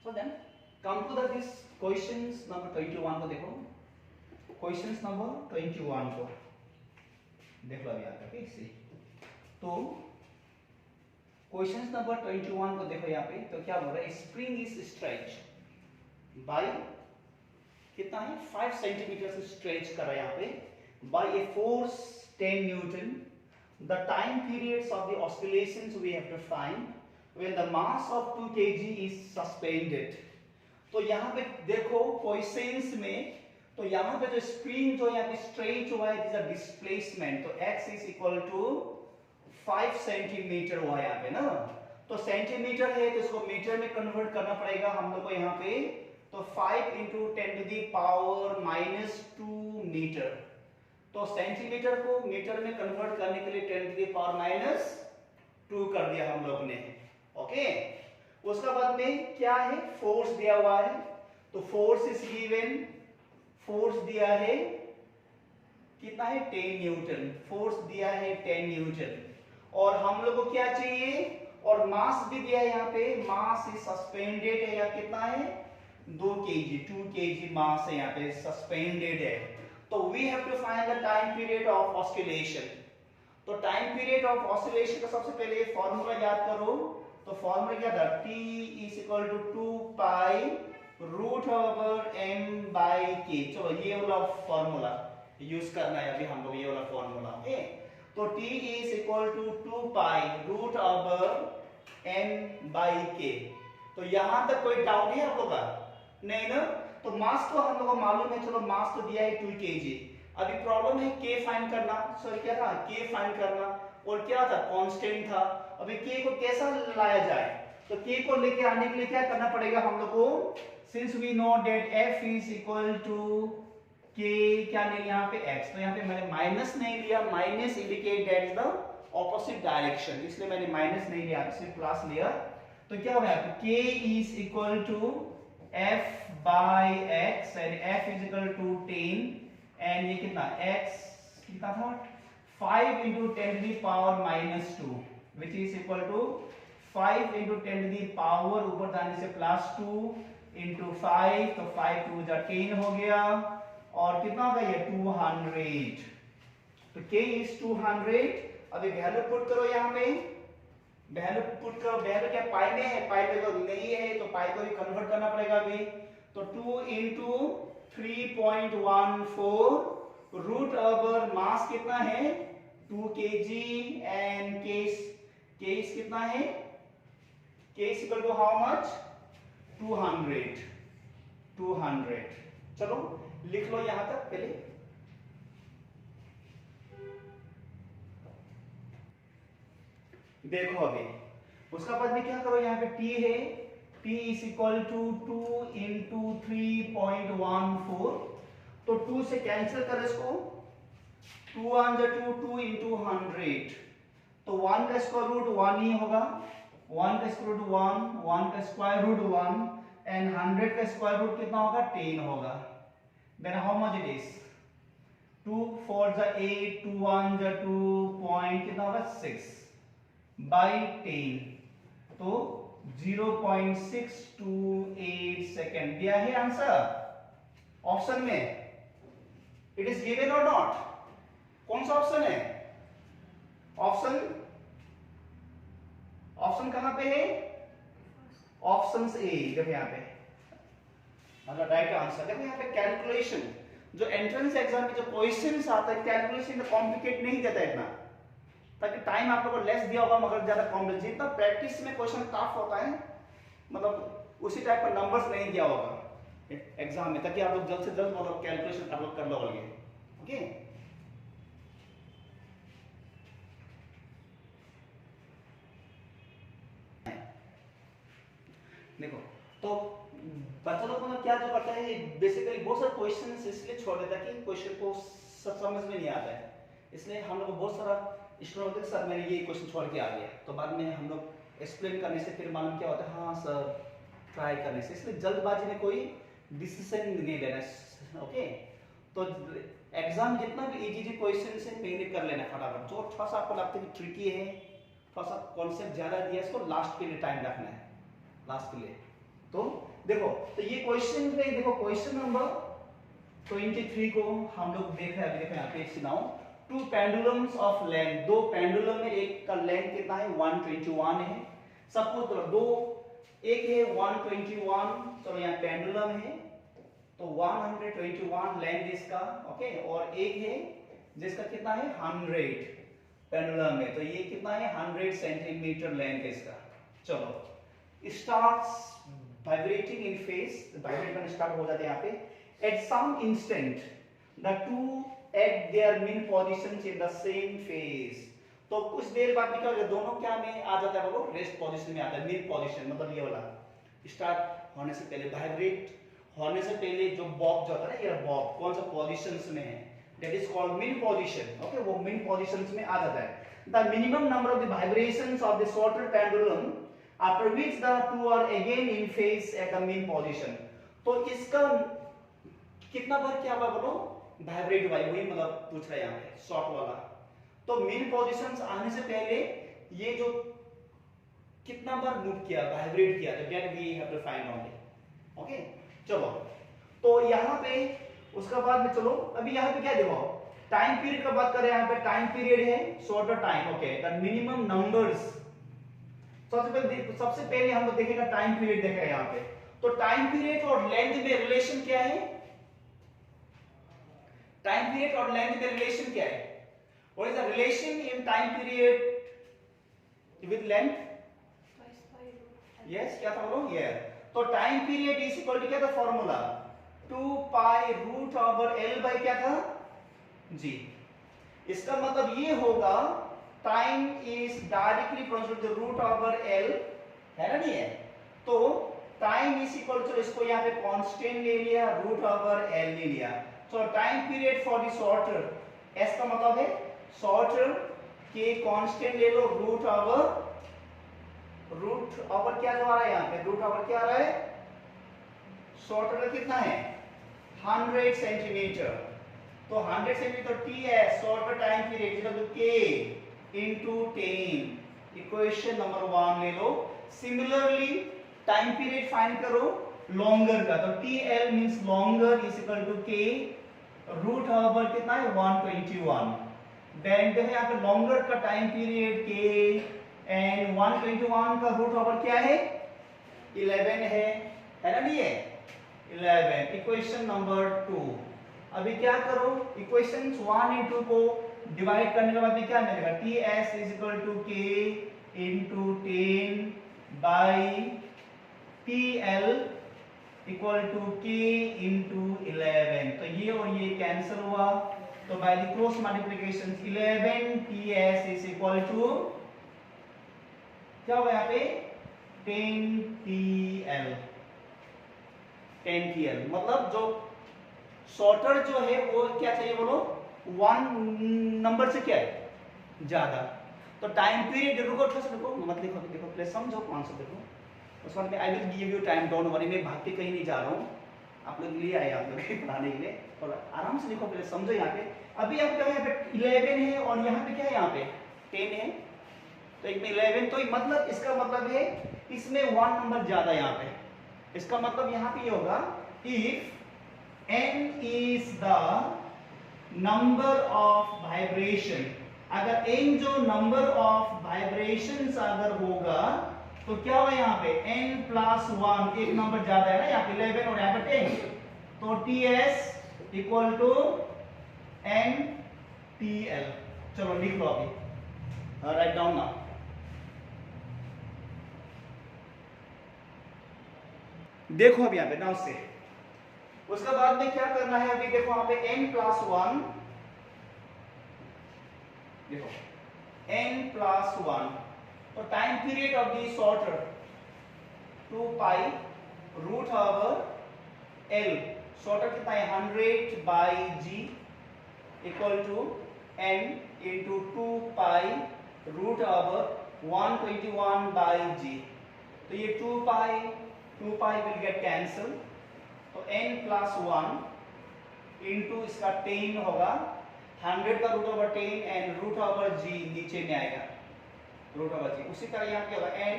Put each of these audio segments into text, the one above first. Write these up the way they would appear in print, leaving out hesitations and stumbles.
So then come to this questions number 21 को देखो, questions number 21 को देख लो अभी यहाँ पे इसे। तो क्वेश्चन नंबर 21 को देखो यहाँ पे, तो क्या बोल रहा है, स्प्रिंग इज स्ट्रेच बाय कितना है 5 सेंटीमीटर से स्ट्रेच कर रहा है यहाँ पे by a force 10 newton. The time periods of the oscillations we have to find when the mass of 2 kg is suspended. तो यहाँ पे देखो क्वेश्चंस में, तो यहाँ पे जो स्प्रिंग जो यहाँ पे स्ट्रेच हुआ है, दिस डिस्प्लेसमेंट, तो x is equal to 5 centimetre हुआ है यहाँ पे ना। तो सेंटीमीटर है तो इसको मीटर में कन्वर्ट करना पड़ेगा हम लोग को यहाँ पे। तो 5 into 10 to the power -2 metre. तो सेंटीमीटर को मीटर में कन्वर्ट करने के लिए 10 टू दी पावर -2 कर दिया हम लोग ने। ओके, उसका बाद में क्या है, फोर्स दिया हुआ है। तो फोर्स इज गिवन, फोर्स दिया है कितना है 10 न्यूटन, फोर्स दिया है 10 न्यूटन। और हम लोग को क्या चाहिए, और मास भी दिया है यहाँ पे, मास इज सस्पेंडेड है, या कितना है 2 kg मास है यहाँ पे सस्पेंडेड है। तो we have to find the time period of oscillation. तो टाइम पीरियड ऑफ ऑस्किलेशन का सबसे पहले फॉर्मूला याद करो। तो फॉर्मूला क्या था, T is equal to 2 pi root over m/k। चलो ये वाला फॉर्मूला यूज करना है अभी हम लोग, ये वाला फॉर्मूला। ओके, तो T is equal to 2 pi root over m/k। तो यहां तक कोई डाउट है आप लोगों का? नहीं ना। तो मास तो हम लोगों को मालूम है, चलो मास तो दिया है 2 kg। अभी प्रॉब्लम है k फाइंड करना, सॉरी क्या था, k फाइंड करना, और क्या था कांस्टेंट था। अभी k को कैसा लाया जाए, तो k को लेके आने के लिए क्या करना पड़ेगा हम लोग को, since we know that f is equal to k, क्या नहीं यहाँ पे x, तो यहाँ पे मैंने माइनस नहीं लिया, minus indicate that is the opposite direction, इसलिए मैंने माइनस नहीं लिया, सिर्फ प्लस लिया। तो क्या होगा, k is equal to f by x, and f is equal to 10, and ये कितना x कितना था 5 into 10 to the power -2, which is equal to 5 into 10 to the power ऊपर जाने से +2 into 5, तो 5 2 जा 10 हो गया, और कितना होगा ये 200। तो k is 200। अभी वैल्यू पुट करो यहाँ पे, वैल्यू पुट करो, वैल्यू क्या पाई में है, पाई पे तो नहीं है, तो पाई को भी कन्वर्ट करना पड़ेगा अभी। तो 2 into 3.14 रूट ओवर मास कितना है 2 kg, एंड केस कितना है, case equal to how much 200। चलो लिख लो यहां तक पहले। देखो अभी उसका बाद में क्या करो, यहाँ पे t है, t is equal to 2 into 3.14। तो 2 से कैंसिल कर इसको, 2 1 जा 2, 2 इंटू 100, तो 1 का स्क्वायर रूट 1 ही होगा, 1 का स्क्वायर रूट 1, 1 का स्क्वायर रूट 1, एंड 100 का स्क्वायर रूट कितना होगा 10 होगा। Then how much it is, 2 4 जा 8, 2 1 जा 2, पॉइंट कितना होगा 6 बाई 10, तो 0.628 सेकेंड दिया है आंसर ऑप्शन में। इट इज गिवन और नॉट, कौन सा ऑप्शन है, ऑप्शन कहां पे है, ऑप्शन ए। देखो यहाँ पे मतलब राइट आंसर। देखो यहाँ पे कैलकुलेशन, जो एंट्रेंस एग्जाम में जो क्वेश्चंस आता है कैलकुलेशन कॉम्प्लिकेट नहीं देता इतना, ताकि टाइम आप लोगों को लेस दिया होगा मगर ज्यादा कॉम्प्लेक्स, जितना प्रैक्टिस में क्वेश्चन टफ होता है मतलब उसी टाइप का नंबर्स नहीं दिया होगा एग्जाम में, ताकि आप लोग जल्द से जल्द मतलब कैलकुलेशन आप लोग कर लोगे। ओके, देखो तो बच्चा लोग मतलब क्या जो करता है बेसिकली बहुत सारे क्वेश्चंस इसलिए छोड़ देता है कि क्वेश्चन को समझ में नहीं आता है, इसलिए हम लोग को बहुत सारा स्टूडेंट होते हैं सर मैंने ये क्वेश्चन छोड़ के आ गया, तो बाद में हम लोग एक्सप्लेन करने से फिर मालूम क्या होता है, हाँ सर ट्राई करने से, इसलिए जल्दबाजी में कोई डिसीजन नहीं लेना। ओके, तो एग्जाम जितना भी इजी क्वेश्चन है पहले कर लेना फटाफट, जो थोड़ा सा आपको लगता है कि ट्रिकी है, थोड़ा सा कॉन्सेप्ट ज्यादा दिया, इसको लास्ट के लिए टाइम रखना है, लास्ट के लिए। तो देखो, तो ये क्वेश्चन में देखो, क्वेश्चन नंबर 23 को हम लोग देख रहे हैं। अभी देखो यहाँ पे सुनाओ, टू पेंडुलम्स ऑफ लेंथ, दो पेंडुलम में एक का लेंथ कितना है 121 है। सपोज करो दो, एक है 121, चलो यहाँ पेंडुलम है तो 121 लेंथ इसका, ओके, और एक है जिसका कितना है 100 पेंडुलम है, तो ये कितना है 100 सेंटीमीटर लेंथ है इसका। चलो starts vibrating in phase, vibrate करना स्टार्ट हो जाते हैं यहाँ पे। At some instant the two at their mean positions in the same phase, तो कुछ देर बाद क्या होगा, दोनों क्या में आ जाता है, वो रेस्ट पोजीशन में आता है, मीन पोजीशन मतलब ये वाला स्टार्ट होने से पहले, वाइब्रेट होने से पहले जो बॉब जो होता है ना, ये बॉब कौन सा पोजीशंस में है, that is called mean position, okay, वो मीन पोजीशंस में आ जाता है। The minimum number of the vibrations of the shorter pendulum after which the two are again in phase at the mean position, तो इसका कितना बार क्या हुआ बोलो, वाइब्रेट हुआ, वही मतलब पूछ रहा है यहाँ पे शॉर्ट वाला। तो मीन पोजीशंस आने से पहले ये जो कितना बार मूव किया, वाइब्रेट किया, तो that we have to find only, okay. चलो तो यहाँ पे उसका बाद में, चलो अभी यहाँ पे क्या देखो, टाइम पीरियड का बात करें, यहाँ पे टाइम पीरियड है shorter time, okay, the minimum numbers. सबसे पहले हम लोग देखेगा टाइम पीरियड देखेगा यहाँ पे, तो टाइम पीरियड और लेंथ में रिलेशन क्या है, टाइम पीरियड और लेंथ में रिलेशन क्या है, what is the relation in time period with length, yes क्या था बोलो, ये तो time period is equal to क्या था formula, 2 pi root over L by क्या था जी। इसका मतलब ये होगा time is directly proportional to root over L, है ना, नहीं है, तो टाइम इज इक्वल टू, इसको यहाँ पे कांस्टेंट ले लिया, रूट ओवर एल ले लिया, तो time period for the shorter, S का मतलब है शॉर्टर के कांस्टेंट ले लो, रूट ओवर क्या जो आ रहा है यहाँ पे, रूट ओवर क्या आ रहा है, शॉर्टर का कितना है 100 सेंटीमीटर, तो 100 सेंटीमीटर टी है shorter time period equal to के इनटू 10, इक्वेशन नंबर 1 ले लो। सिमिलरली टाइम पीरियड फाइंड करो लॉन्गर का, तो T L means longer is equal to के रूट ओवर कितना है 121, देन देखो यहाँ पे लॉन्गर का टाइम पीरियड के एंड 121 का रूट ओवर क्या है 11 है ना, नहीं है 11, इक्वेशन नंबर 2। अभी क्या करो, इक्वेशंस 1 और 2 को डिवाइड करने के बाद भी क्या मिलेगा, T S is equal to K into 10 by T L equal to K into 11, तो ये और ये कैंसिल हुआ, तो by the cross multiplication 11 T S is equal to क्या होगा यहाँ पे 10 टी एल, मतलब जो शॉर्टर जो है वो क्या चाहिए बोलो, 1 नंबर से क्या है ज्यादा, तो टाइम पीरियड रुको थोड़ा सा रुको, मत लिखो, देखो प्लीज समझो कॉन्सेप्ट देखो, उस बाद में I will give you time, don't worry, मैं भाग के कहीं नहीं जा रहा हूँ, आप लोग लिए आए, आप लोग पढ़ाने के लिए, थोड़ा आराम से लिखो प्लीज, समझो। यहाँ पे अभी आप क्या यहाँ पे 11 है और यहाँ पे क्या है, यहाँ पे 10 है, तो एक में 11, तो मतलब इसका मतलब है इसमें 1 नंबर ज्यादा यहाँ पे, इसका मतलब यहाँ पे ये होगा if n is the number of vibration, अगर n जो number of vibrations अगर होगा तो क्या होगा यहाँ पे n प्लस 1, एक नंबर ज्यादा है ना, यहाँ पे 11 और यहाँ पे 10, तो ts equal to n tl। चलो लिख लो अभी, राइट डाउन नाउ। देखो अब यहाँ पे नाउ से उसके बाद में क्या करना है, अभी देखो यहाँ पे n प्लस 1, देखो n प्लस 1, तो time period of the shorter 2 pi root over l, shorter कितना है 100 by g equal to n into 2 pi root over 121 by g, तो ये 2 पाई विल गेट कैंसल, तो n प्लस 1 इंटू इसका 10 होगा, 100 का रूट ओवर 10 एंड रूट ओवर g नीचे में आएगा, रूट ओवर g। उसी तरह यहाँ पे होगा n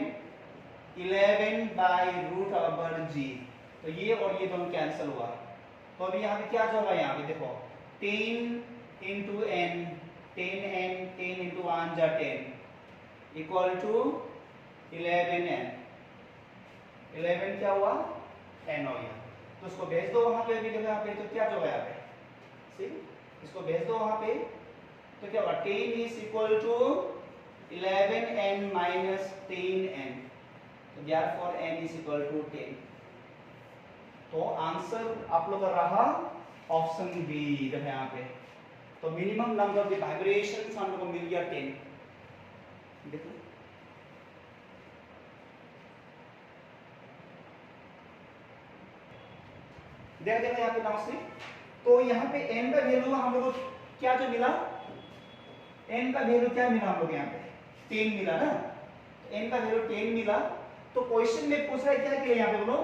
11 बाई रूट ओवर जी, तो ये और ये दोनों कैंसिल हुआ। तो अभी यहाँ पे क्या होगा, यहाँ पे देखो 10 इंटू एन, 10n, 10 इंटू 1 जा 10 इक्वल टू 11n। 11 क्या हुआ, n हो गया। तो उसको भेज दो वहां पे, अभी देखो यहाँ पे तो क्या होगा यहाँ पे, सी इसको भेज दो वहां पे, तो क्या होगा 10 is equal to 11n minus 10n, तो therefore n is equal to 10। तो आंसर आप लोग का रहा ऑप्शन बी देखो यहाँ पे। तो minimum number of the vibrations हम लोग को मिल गया 10। देखो देखो यहाँ पे नाउ, तो यहाँ पे n का वैल्यू हम लोग को क्या जो मिला, n का वैल्यू क्या मिला हम लोग यहाँ पे 10 मिला ना, तो n का वैल्यू 10 मिला। तो क्वेश्चन में पूछ रहा है क्या किया यहाँ पे बोलो,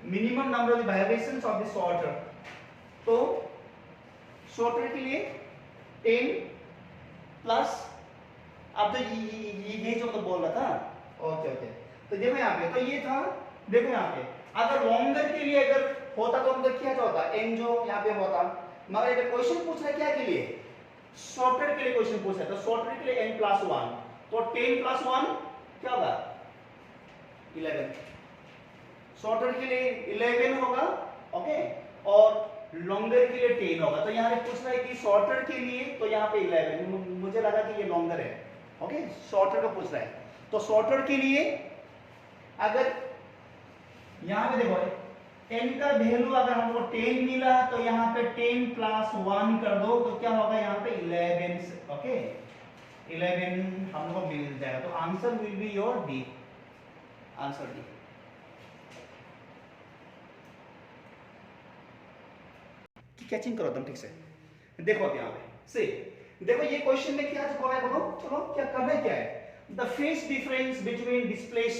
minimum number of vibrations of the sorter. तो सॉर्टर के लिए 10 प्लस, अब तो ये जो तो बोल रहा था, ओके ओके। तो देखो यहाँ पे, तो ये था, देखो यहाँ पे अगर लॉन्गर के लिए अगर होता तो मतलब क्या होता, n जो यहाँ पे होता, मगर अगर क्वेश्चन पूछ रहा है क्या के लिए, शॉर्टर के लिए क्वेश्चन पूछ रहा है, तो शॉर्टर के लिए n प्लस 1, तो 10 प्लस 1 क्या होगा 11, शॉर्टर के लिए 11 होगा, ओके, और लॉन्गर के लिए 10 होगा। तो यहाँ पे पूछ रहा है कि शॉर्टर के लिए, तो यहाँ पे 11, मुझे लगा कि ये लॉन्गर है, ओके, शॉर्टर का पूछ रहा है। तो शॉर्टर के लिए अगर यहाँ पे देखो n का वैल्यू अगर हमको 10 मिला, तो यहाँ पे 10 प्लस 1 कर दो, तो क्या होगा यहाँ पे 11, ओके, 11 हम लोग को मिल जाएगा। तो answer will be your D, answer D. Catching करो तुम ठीक से, देखो अब यहाँ पे से देखो ये क्वेश्चन में क्या बोला है, बोलो चलो क्या करना है, क्या है the phase difference between displacement